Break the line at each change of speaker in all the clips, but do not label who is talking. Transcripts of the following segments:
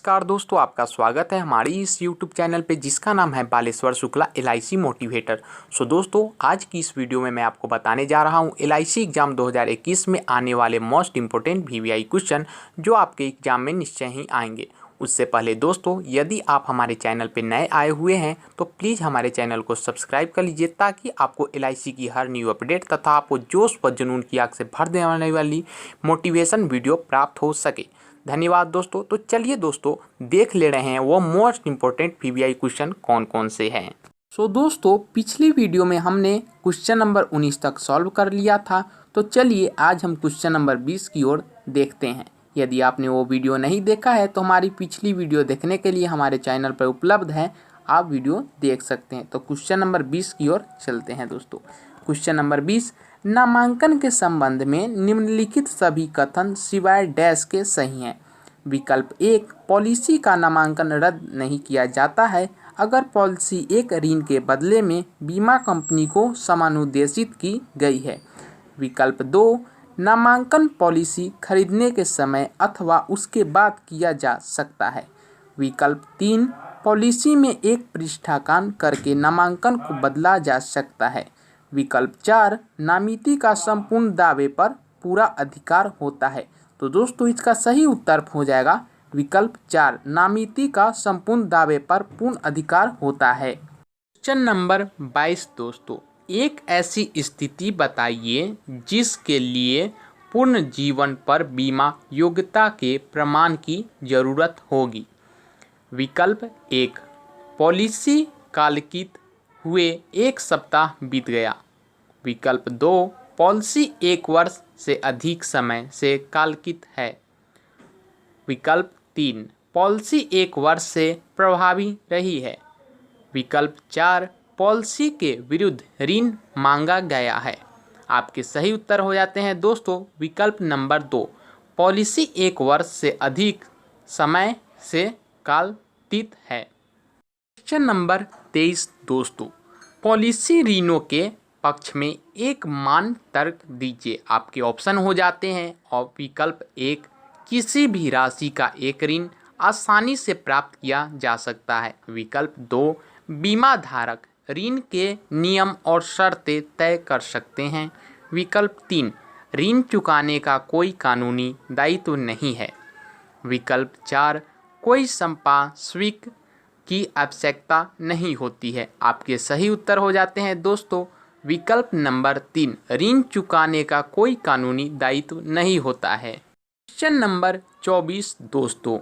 नमस्कार दोस्तों, आपका स्वागत है हमारी इस YouTube चैनल पे जिसका नाम है बालेश्वर शुक्ला LIC मोटिवेटर। दोस्तों, आज की इस वीडियो में मैं आपको बताने जा रहा हूँ LIC एग्ज़ाम 2021 में आने वाले मोस्ट इम्पोर्टेंट VVI क्वेश्चन जो आपके एग्ज़ाम में निश्चय ही आएंगे। उससे पहले दोस्तों, यदि आप हमारे चैनल पर नए आए हुए हैं तो प्लीज़ हमारे चैनल को सब्सक्राइब कर लीजिए ताकि आपको LIC की हर न्यू अपडेट तथा आपको जोश व जुनून की आग से भर देने वाली मोटिवेशन वीडियो प्राप्त हो सके। धन्यवाद दोस्तों। तो चलिए दोस्तों, देख ले रहे हैं वो मोस्ट इम्पोर्टेंट VVI क्वेश्चन कौन कौन से हैं। दोस्तों, पिछली वीडियो में हमने क्वेश्चन नंबर 19 तक सॉल्व कर लिया था। तो चलिए आज हम क्वेश्चन नंबर 20 की ओर देखते हैं। यदि आपने वो वीडियो नहीं देखा है तो हमारी पिछली वीडियो देखने के लिए हमारे चैनल पर उपलब्ध है, आप वीडियो देख सकते हैं। तो क्वेश्चन नंबर 20 की ओर चलते हैं दोस्तों। क्वेश्चन नंबर 20, नामांकन के संबंध में निम्नलिखित सभी कथन सिवाय डैश के सही हैं। विकल्प 1, पॉलिसी का नामांकन रद्द नहीं किया जाता है अगर पॉलिसी एक ऋण के बदले में बीमा कंपनी को समानुदेशित की गई है। विकल्प 2, नामांकन पॉलिसी खरीदने के समय अथवा उसके बाद किया जा सकता है। विकल्प 3, पॉलिसी में एक पृष्ठांकन करके नामांकन को बदला जा सकता है। विकल्प 4, नामिती का संपूर्ण दावे पर पूरा अधिकार होता है। तो दोस्तों, इसका सही उत्तर हो जाएगा विकल्प 4, नामिती का संपूर्ण दावे पर पूर्ण अधिकार होता है। क्वेश्चन नंबर 22 दोस्तों, एक ऐसी स्थिति बताइए जिसके लिए पूर्ण जीवन पर बीमा योग्यता के प्रमाण की जरूरत होगी। विकल्प 1, पॉलिसी कालकित हुए 1 सप्ताह बीत गया। विकल्प 2, पॉलिसी 1 वर्ष से अधिक समय से कालकित है। विकल्प 3, पॉलिसी 1 वर्ष से प्रभावी रही है। विकल्प 4, पॉलिसी के विरुद्ध ऋण मांगा गया है। आपके सही उत्तर हो जाते हैं दोस्तों विकल्प नंबर 2, पॉलिसी 1 वर्ष से अधिक समय से कालकित है। क्वेश्चन नंबर 23 दोस्तों, पॉलिसी ऋणों के पक्ष में एक मान तर्क दीजिए। आपके ऑप्शन हो जाते हैं। और विकल्प 1, किसी भी राशि का एक ऋण आसानी से प्राप्त किया जा सकता है। विकल्प 2, बीमा धारक ऋण के नियम और शर्तें तय कर सकते हैं। विकल्प 3, ऋण चुकाने का कोई कानूनी दायित्व नहीं है। विकल्प 4, कोई संपार्श्विक की आवश्यकता नहीं होती है। आपके सही उत्तर हो जाते हैं दोस्तों विकल्प नंबर 3, ऋण चुकाने का कोई कानूनी दायित्व नहीं होता है। क्वेश्चन नंबर 24 दोस्तों,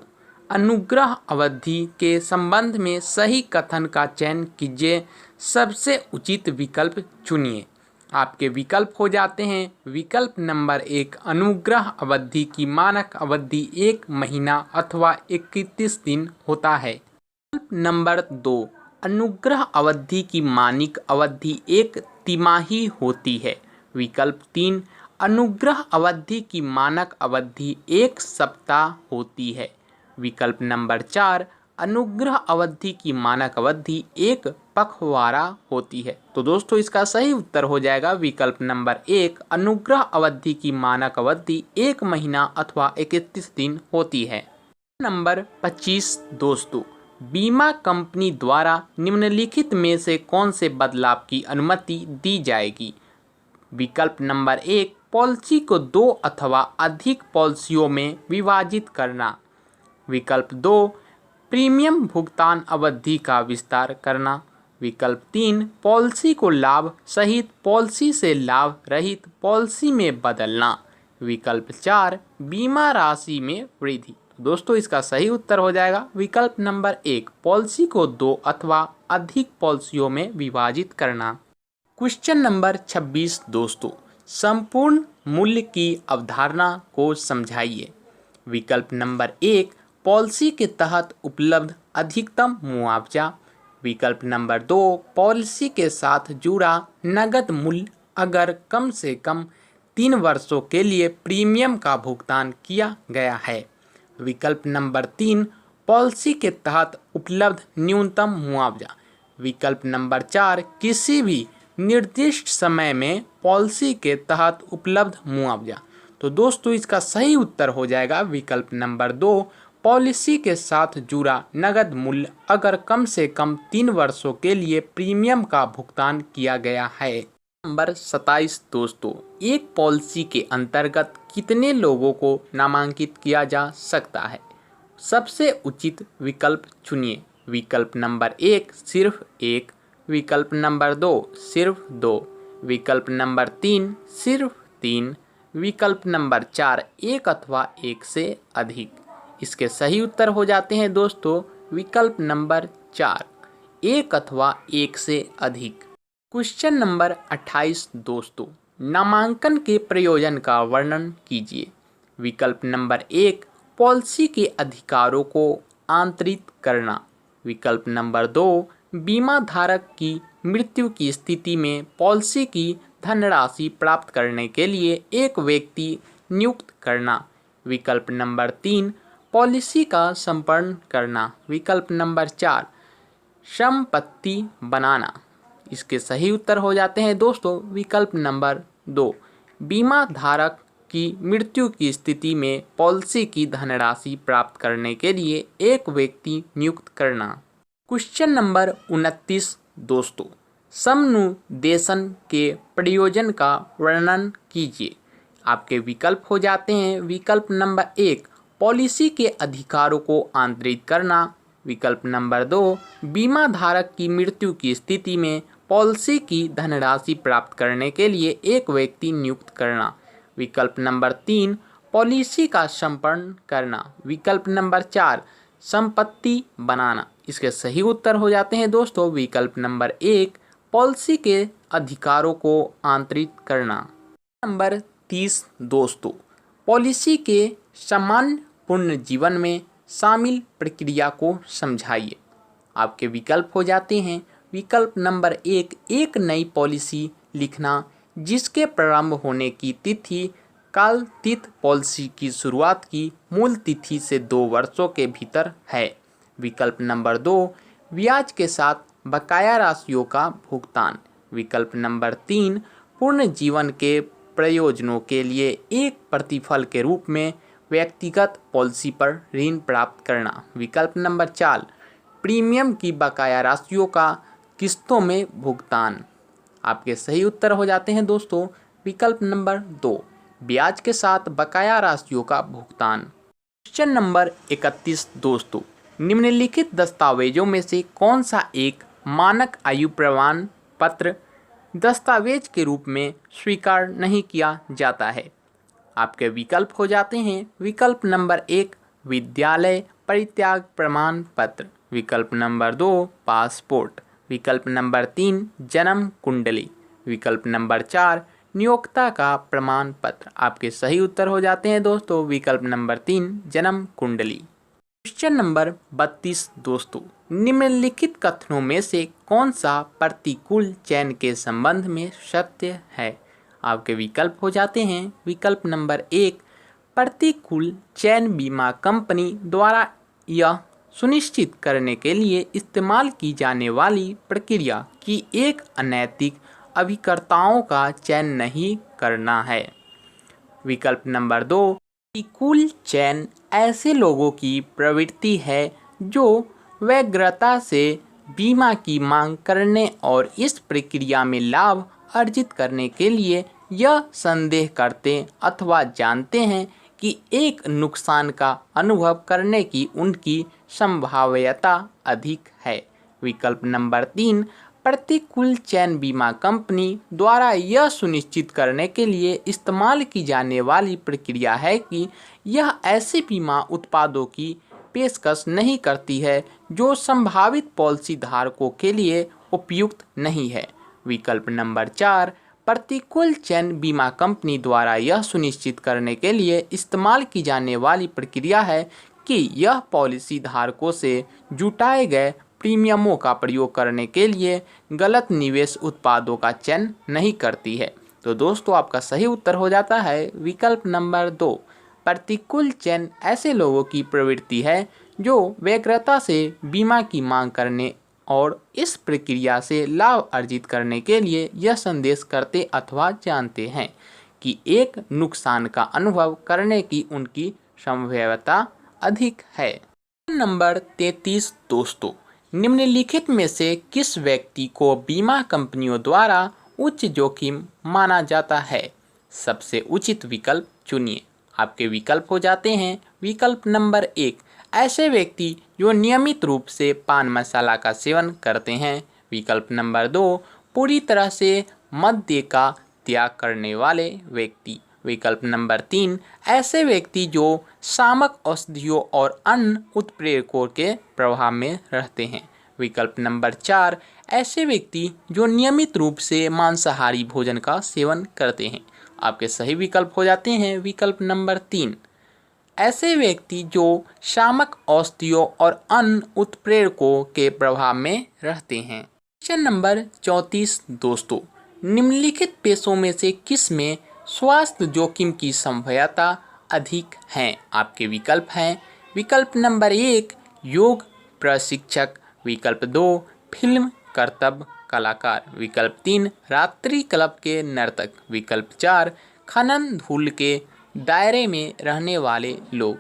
अनुग्रह अवधि के संबंध में सही कथन का चयन कीजिए, सबसे उचित विकल्प चुनिए। आपके विकल्प हो जाते हैं। विकल्प नंबर 1, अनुग्रह अवधि की मानक अवधि 1 महीना अथवा 31 दिन होता है। विकल्प नंबर 2, अनुग्रह अवधि की मानक अवधि 1 तिमाही होती है। विकल्प 3, अनुग्रह अवधि की मानक अवधि 1 सप्ताह होती है। विकल्प नंबर 4, अनुग्रह अवधि की मानक अवधि 1 पखवाड़ा होती है। तो दोस्तों, इसका सही उत्तर हो जाएगा विकल्प नंबर 1, अनुग्रह अवधि की मानक अवधि 1 महीना अथवा 31 दिन होती है। नंबर 25 दोस्तों, बीमा कंपनी द्वारा निम्नलिखित में से कौन से बदलाव की अनुमति दी जाएगी। विकल्प नंबर 1, पॉलिसी को 2 अथवा अधिक पॉलिसियों में विभाजित करना। विकल्प 2, प्रीमियम भुगतान अवधि का विस्तार करना। विकल्प 3, पॉलिसी को लाभ सहित पॉलिसी से लाभ रहित पॉलिसी में बदलना। विकल्प 4, बीमा राशि में वृद्धि। दोस्तों, इसका सही उत्तर हो जाएगा विकल्प नंबर 1, पॉलिसी को 2 अथवा अधिक पॉलिसियों में विभाजित करना। क्वेश्चन नंबर 26 दोस्तों, संपूर्ण मूल्य की अवधारणा को समझाइए। विकल्प नंबर 1, पॉलिसी के तहत उपलब्ध अधिकतम मुआवजा। विकल्प नंबर 2, पॉलिसी के साथ जुड़ा नगद मूल्य अगर कम से कम 3 वर्षों के लिए प्रीमियम का भुगतान किया गया है। विकल्प नंबर 3, पॉलिसी के तहत उपलब्ध न्यूनतम मुआवजा। विकल्प नंबर 4, किसी भी निर्दिष्ट समय में पॉलिसी के तहत उपलब्ध मुआवजा। तो दोस्तों, इसका सही उत्तर हो जाएगा विकल्प नंबर 2, पॉलिसी के साथ जुड़ा नकद मूल्य अगर कम से कम 3 वर्षों के लिए प्रीमियम का भुगतान किया गया है। नंबर 27 दोस्तों, एक पॉलिसी के अंतर्गत कितने लोगों को नामांकित किया जा सकता है? सबसे उचित विकल्प चुनिए। विकल्प नंबर 1 सिर्फ 1, विकल्प नंबर 2 सिर्फ 2, विकल्प नंबर 3 सिर्फ 3, विकल्प नंबर 4 1 अथवा 1 से अधिक। इसके सही उत्तर हो जाते हैं दोस्तों विकल्प नंबर 4, 1 अथवा 1 से अधिक। क्वेश्चन नंबर 28 दोस्तों, नामांकन के प्रयोजन का वर्णन कीजिए। विकल्प नंबर 1 पॉलिसी के अधिकारों को आंतरित करना, विकल्प नंबर 2 बीमा धारक की मृत्यु की स्थिति में पॉलिसी की धनराशि प्राप्त करने के लिए एक व्यक्ति नियुक्त करना, विकल्प नंबर 3 पॉलिसी का संपन्न करना, विकल्प नंबर 4 संपत्ति बनाना। इसके सही उत्तर हो जाते हैं दोस्तों विकल्प नंबर 2 बीमा धारक की मृत्यु की स्थिति में पॉलिसी की धनराशि प्राप्त करने के लिए एक व्यक्ति नियुक्त करना। क्वेश्चन नंबर 29 दोस्तों, समनुदेशन के प्रयोजन का वर्णन कीजिए। आपके विकल्प हो जाते हैं विकल्प नंबर 1 पॉलिसी के अधिकारों को आंतरित करना, विकल्प नंबर 2 बीमा धारक की मृत्यु की स्थिति में पॉलिसी की धनराशि प्राप्त करने के लिए एक व्यक्ति नियुक्त करना, विकल्प नंबर 3 पॉलिसी का संपन्न करना, विकल्प नंबर 4 संपत्ति बनाना। इसके सही उत्तर हो जाते हैं दोस्तों विकल्प नंबर 1 पॉलिसी के अधिकारों को आंतरित करना। नंबर 30 दोस्तों, पॉलिसी के सामान्य पूर्ण जीवन में शामिल प्रक्रिया को समझाइए। आपके विकल्प हो जाते हैं विकल्प नंबर 1 एक नई पॉलिसी लिखना जिसके प्रारंभ होने की तिथि कालतीत पॉलिसी की शुरुआत की मूल तिथि से 2 वर्षों के भीतर है, विकल्प नंबर 2 ब्याज के साथ बकाया राशियों का भुगतान, विकल्प नंबर 3 पूर्ण जीवन के प्रयोजनों के लिए एक प्रतिफल के रूप में व्यक्तिगत पॉलिसी पर ऋण प्राप्त करना, विकल्प नंबर 4 प्रीमियम की बकाया राशियों का किस्तों में भुगतान। आपके सही उत्तर हो जाते हैं दोस्तों विकल्प नंबर 2 ब्याज के साथ बकाया राशियों का भुगतान। क्वेश्चन नंबर 31 दोस्तों, निम्नलिखित दस्तावेजों में से कौन सा एक मानक आयु प्रमाण पत्र दस्तावेज के रूप में स्वीकार नहीं किया जाता है? आपके विकल्प हो जाते हैं विकल्प नंबर 1 विद्यालय परित्याग प्रमाण पत्र, विकल्प नंबर 2 पासपोर्ट, विकल्प नंबर 3 जन्म कुंडली, विकल्प नंबर 4 नियोक्ता का प्रमाण पत्र। आपके सही उत्तर हो जाते हैं दोस्तों विकल्प नंबर 3 जन्म कुंडली। क्वेश्चन नंबर 32 दोस्तों, निम्नलिखित कथनों में से कौन सा प्रतिकूल चयन के संबंध में सत्य है? आपके विकल्प हो जाते हैं विकल्प नंबर 1 प्रतिकूल चयन बीमा कंपनी द्वारा यह सुनिश्चित करने के लिए इस्तेमाल की जाने वाली प्रक्रिया की एक अनैतिक अभिकर्ताओं का चयन नहीं करना है, विकल्प नंबर 2 प्रतिकूल चयन ऐसे लोगों की प्रवृत्ति है जो व्यग्रता से बीमा की मांग करने और इस प्रक्रिया में लाभ अर्जित करने के लिए यह संदेह करते अथवा जानते हैं कि एक नुकसान का अनुभव करने की उनकी संभाव्यता अधिक है, विकल्प नंबर 3 प्रतिकूल चयन बीमा कंपनी द्वारा यह सुनिश्चित करने के लिए इस्तेमाल की जाने वाली प्रक्रिया है कि यह ऐसे बीमा उत्पादों की पेशकश नहीं करती है जो संभावित पॉलिसी धारकों के लिए उपयुक्त नहीं है, विकल्प नंबर 4 प्रतिकूल चयन बीमा कंपनी द्वारा यह सुनिश्चित करने के लिए इस्तेमाल की जाने वाली प्रक्रिया है कि यह पॉलिसी धारकों से जुटाए गए प्रीमियमों का प्रयोग करने के लिए गलत निवेश उत्पादों का चयन नहीं करती है। तो दोस्तों आपका सही उत्तर हो जाता है विकल्प नंबर 2 प्रतिकूल चयन ऐसे लोगों की प्रवृत्ति है जो व्यग्रता से बीमा की मांग करने और इस प्रक्रिया से लाभ अर्जित करने के लिए यह संदेश करते अथवा जानते हैं कि एक नुकसान का अनुभव करने की उनकी संभाव्यता अधिक है। नंबर 33 दोस्तों, निम्नलिखित में से किस व्यक्ति को बीमा कंपनियों द्वारा उच्च जोखिम माना जाता है? सबसे उचित विकल्प चुनिए। आपके विकल्प हो जाते हैं। विकल्प नंबर 1, ऐसे व्यक्ति जो नियमित रूप से पान मसाला का सेवन करते हैं। विकल्प नंबर 2, पूरी तरह से मद्य का त्याग करने वाले व्यक्ति। विकल्प नंबर 3, ऐसे व्यक्ति जो शामक औषधियों और अन्य उत्प्रेरकों के प्रभाव में रहते हैं। विकल्प नंबर 4, ऐसे व्यक्ति जो नियमित रूप से मांसाहारी भोजन का सेवन करते हैं। आपके सही विकल्प हो जाते हैं विकल्प नंबर 3, ऐसे व्यक्ति जो शामक औषधियों और अन्य उत्प्रेरकों के प्रभाव में रहते हैं। क्वेश्चन नंबर 34 दोस्तों, निम्नलिखित पेशों में से किस में स्वास्थ्य जोखिम की संभाव्यता अधिक है? आपके विकल्प हैं। विकल्प नंबर 1, योग प्रशिक्षक। विकल्प 2, फिल्म करतब कलाकार। विकल्प 3, रात्रि क्लब के नर्तक। विकल्प 4, खनन धूल के दायरे में रहने वाले लोग।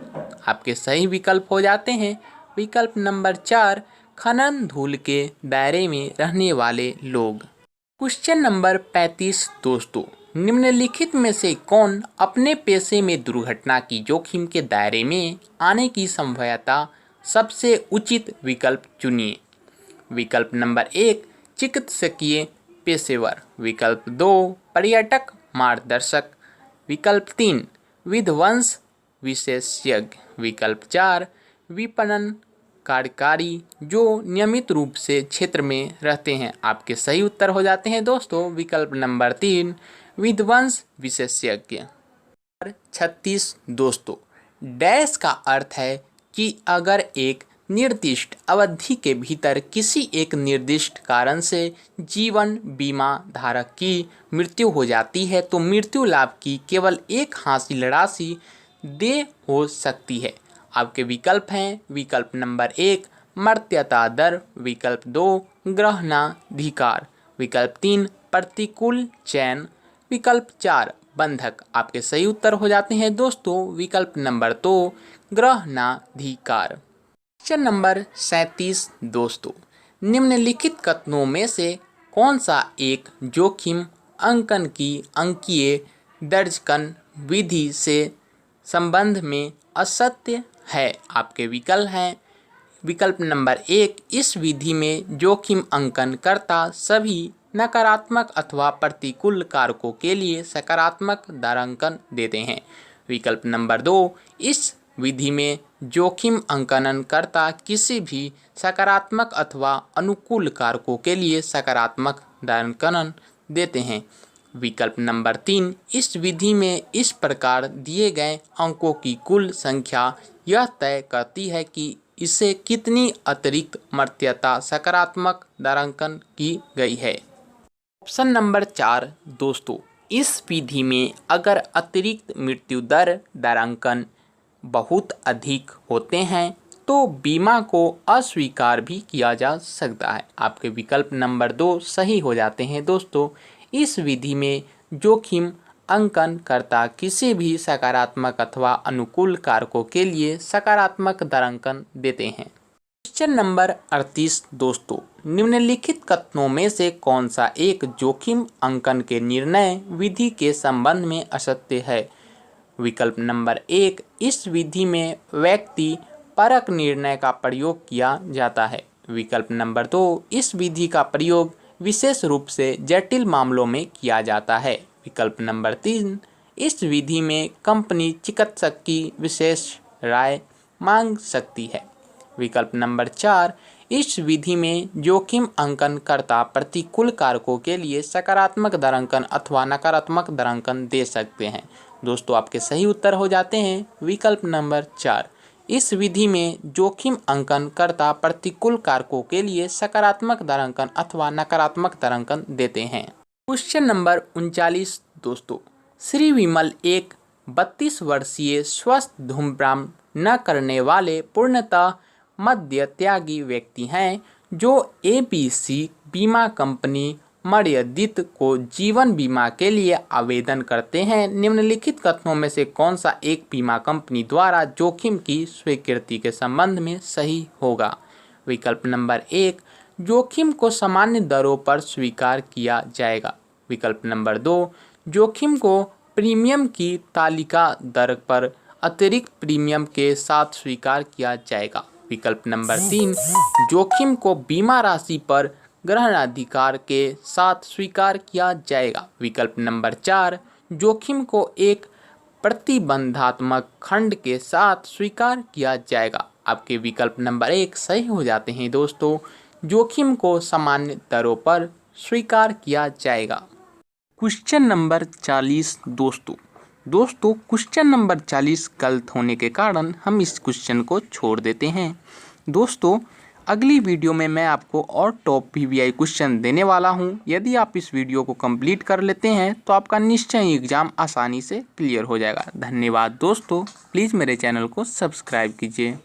आपके सही विकल्प हो जाते हैं विकल्प नंबर 4, खनन धूल के दायरे में रहने वाले लोग। क्वेश्चन नंबर 35 दोस्तों, निम्नलिखित में से कौन अपने पेशे में दुर्घटना की जोखिम के दायरे में आने की संभाव्यता सबसे उचित विकल्प चुनिए। विकल्प नंबर 1, चिकित्सकीय पेशेवर। विकल्प 2, पर्यटक मार्गदर्शक। विकल्प 3, विध्वंस विशेषज्ञ। विकल्प 4, विपणन कार्यकारी जो नियमित रूप से क्षेत्र में रहते हैं। आपके सही उत्तर हो जाते हैं दोस्तों विकल्प नंबर 3, विध्वंस विशेषज्ञ। 36 दोस्तों, डैश का अर्थ है कि अगर एक निर्दिष्ट अवधि के भीतर किसी एक निर्दिष्ट कारण से जीवन बीमा धारक की मृत्यु हो जाती है तो मृत्यु लाभ की केवल एक हासिल राशि देय हो सकती है। आपके विकल्प हैं। विकल्प नंबर 1, मर्त्यता दर। विकल्प 2, ग्रहणाधिकार। विकल्प 3, प्रतिकूल चयन। विकल्प 4, बंधक। आपके सही उत्तर हो जाते हैं दोस्तों विकल्प नंबर 2, ग्रहणाधिकार। क्वेश्चन नंबर 37 दोस्तों, निम्नलिखित कथनों में से कौन सा एक जोखिम अंकन की अंकीय दर्जकन विधि से संबंध में असत्य है? आपके विकल्प हैं। विकल्प नंबर 1, इस विधि में जोखिम अंकन करता सभी नकारात्मक अथवा प्रतिकूल कारकों के लिए सकारात्मक दरांकन देते हैं। विकल्प नंबर 2, इस विधि में जोखिम अंकन करता किसी भी सकारात्मक अथवा अनुकूल कारकों के लिए सकारात्मक दरांकन देते हैं। विकल्प नंबर 3, इस विधि में इस प्रकार दिए गए अंकों की कुल संख्या यह तय करती है कि इसे कितनी अतिरिक्त मर्त्यता सकारात्मक दरांकन की गई है। ऑप्शन नंबर 4 दोस्तों, इस विधि में अगर अतिरिक्त मृत्यु दर दरांकन बहुत अधिक होते हैं तो बीमा को अस्वीकार भी किया जा सकता है। आपके विकल्प नंबर 2 सही हो जाते हैं दोस्तों। इस विधि में जोखिम अंकन करता किसी भी सकारात्मक अथवा अनुकूल कारकों के लिए सकारात्मक दरांकन देते हैं। क्वेश्चन नंबर 38 दोस्तों, निम्नलिखित कथनों में से कौन सा एक जोखिम अंकन के निर्णय विधि के संबंध में असत्य है? विकल्प नंबर 1, इस विधि में व्यक्ति परक निर्णय का प्रयोग किया जाता है। विकल्प नंबर 2, इस विधि का प्रयोग विशेष रूप से जटिल मामलों में किया जाता है। विकल्प नंबर 3, इस विधि में कंपनी चिकित्सक की विशेष राय मांग सकती है। विकल्प नंबर 4, इस विधि में जोखिम अंकन करता प्रतिकूल कारकों के लिए सकारात्मक दरांकन अथवा नकारात्मक दरांकन दे सकते हैं। दोस्तों आपके सही उत्तर हो जाते हैं विकल्प नंबर 4, इस विधि में जोखिम अंकन करता प्रतिकूल कारकों के लिए सकारात्मक दरांकन अथवा नकारात्मक दरांकन देते हैं। क्वेश्चन नंबर 39 दोस्तों, श्री विमल एक 32 वर्षीय स्वस्थ धूम्रपान न करने वाले पूर्णतः मद्य त्यागी व्यक्ति हैं जो ABC बीमा कंपनी मर्यादित को जीवन बीमा के लिए आवेदन करते हैं, निम्नलिखित कथनों में से कौन सा एक बीमा कंपनी द्वारा जोखिम की स्वीकृति के संबंध में सही होगा? विकल्प नंबर 1, जोखिम को सामान्य दरों पर स्वीकार किया जाएगा। विकल्प नंबर 2, जोखिम को प्रीमियम की तालिका दर पर अतिरिक्त प्रीमियम के साथ स्वीकार किया जाएगा। विकल्प नंबर 3, जोखिम को बीमा राशि पर ग्रहणाधिकार के साथ स्वीकार किया जाएगा। विकल्प नंबर 4, जोखिम को एक प्रतिबंधात्मक खंड के साथ स्वीकार किया जाएगा। आपके विकल्प नंबर 1 सही हो जाते हैं दोस्तों। जोखिम को सामान्य दरों पर स्वीकार किया जाएगा। क्वेश्चन नंबर 40 दोस्तों क्वेश्चन नंबर 40 गलत होने के कारण हम इस क्वेश्चन को छोड़ देते हैं। दोस्तों अगली वीडियो में मैं आपको और टॉप पीवीआई क्वेश्चन देने वाला हूं। यदि आप इस वीडियो को कंप्लीट कर लेते हैं तो आपका निश्चय एग्जाम आसानी से क्लियर हो जाएगा। धन्यवाद दोस्तों, प्लीज़ मेरे चैनल को सब्सक्राइब कीजिए।